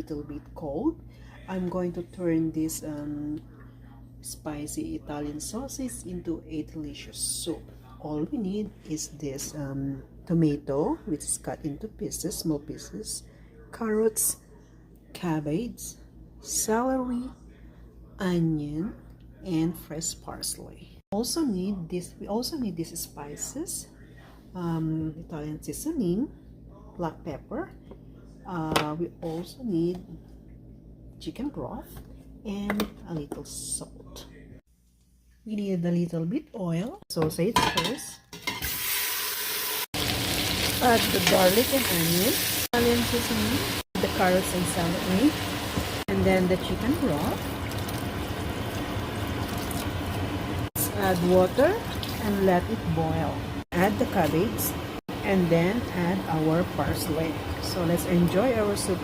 little bit cold, I'm going to turn this spicy Italian sausage into a delicious soup. All we need is this tomato, which is cut into pieces, small pieces, carrots, cabbage, celery, onion, and fresh parsley. We also need these spices, Italian seasoning, black pepper. We also need chicken broth and a little salt. We need a little bit oil. Sausage first. Add the garlic and onion, Italian seasoning, the carrots and celery, and then the chicken broth. Let's add water and let it boil. Add the cabbage and then add our parsley. So let's enjoy our soup.